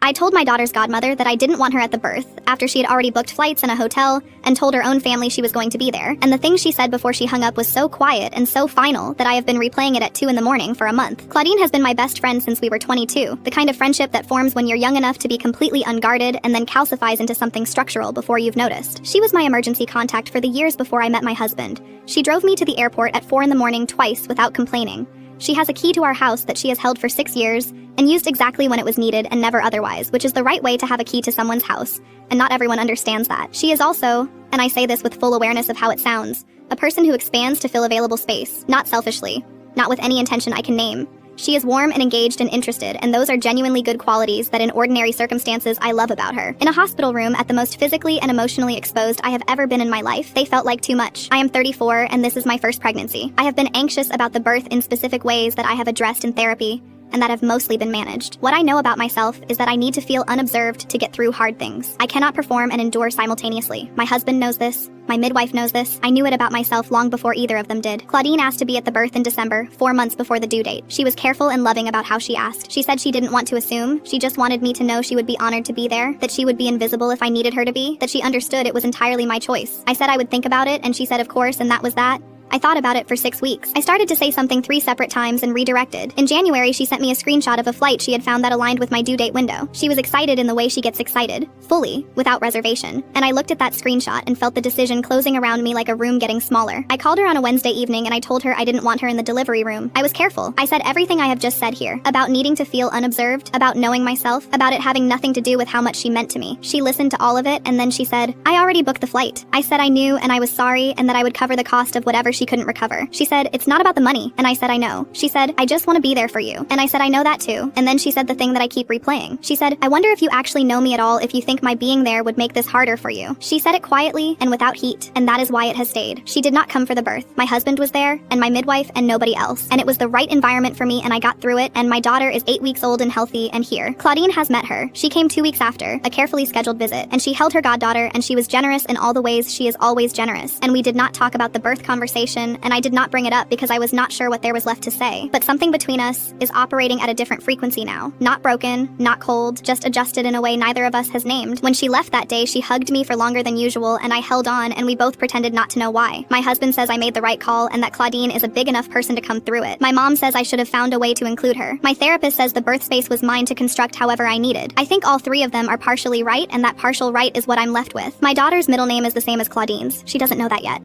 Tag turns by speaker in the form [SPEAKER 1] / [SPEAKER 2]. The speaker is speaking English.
[SPEAKER 1] I told my daughter's godmother that I didn't want her at the birth, after she had already booked flights and a hotel, and told her own family she was going to be there. And the thing she said before she hung up was so quiet and so final that I have been replaying it at 2 in the morning for a month. Claudine has been my best friend since we were 22, the kind of friendship that forms when you're young enough to be completely unguarded and then calcifies into something structural before you've noticed. She was my emergency contact for the years before I met my husband. She drove me to the airport at 4 in the morning twice without complaining. She has a key to our house that she has held for 6 years and used exactly when it was needed and never otherwise, which is the right way to have a key to someone's house, and not everyone understands that. She is also, and I say this with full awareness of how it sounds, a person who expands to fill available space, not selfishly, not with any intention I can name. She is warm and engaged and interested, and those are genuinely good qualities that in ordinary circumstances I love about her. In a hospital room at the most physically and emotionally exposed I have ever been in my life, they felt like too much. I am 34 and this is my first pregnancy. I have been anxious about the birth in specific ways that I have addressed in therapy, and that have mostly been managed. What I know about myself is that I need to feel unobserved to get through hard things. I cannot perform and endure simultaneously. My husband knows this. My midwife knows this. I knew it about myself long before either of them did. Claudine asked to be at the birth in December, 4 months before the due date. She was careful and loving about how she asked. She said she didn't want to assume. She just wanted me to know she would be honored to be there, that she would be invisible if I needed her to be, that she understood it was entirely my choice. I said I would think about it, and she said of course, and that was that. I thought about it for 6 weeks. I started to say something 3 separate times and redirected. In January, she sent me a screenshot of a flight she had found that aligned with my due date window. She was excited in the way she gets excited, fully, without reservation. And I looked at that screenshot and felt the decision closing around me like a room getting smaller. I called her on a Wednesday evening and I told her I didn't want her in the delivery room. I was careful. I said everything I have just said here, about needing to feel unobserved, about knowing myself, about it having nothing to do with how much she meant to me. She listened to all of it and then she said, I already booked the flight. I said I knew and I was sorry and that I would cover the cost of whatever she couldn't recover. She said, it's not about the money. And I said, I know. She said, I just want to be there for you. And I said, I know that too. And then she said the thing that I keep replaying. She said, I wonder if you actually know me at all, if you think my being there would make this harder for you. She said it quietly and without heat, and that is why it has stayed. She did not come for the birth. My husband was there, and my midwife, and nobody else. And it was the right environment for me, and I got through it, and my daughter is 8 weeks old and healthy and here. Claudine has met her. She came 2 weeks after, a carefully scheduled visit, and she held her goddaughter, and she was generous in all the ways she is always generous. And we did not talk about the birth conversation, and I did not bring it up because I was not sure what there was left to say. But something between us is operating at a different frequency now. Not broken, not cold, just adjusted in a way neither of us has named. When she left that day, she hugged me for longer than usual, and I held on, and we both pretended not to know why. My husband says I made the right call and that Claudine is a big enough person to come through it. My mom says I should have found a way to include her. My therapist says the birth space was mine to construct however I needed. I think all 3 of them are partially right, and that partial right is what I'm left with. My daughter's middle name is the same as Claudine's. She doesn't know that yet.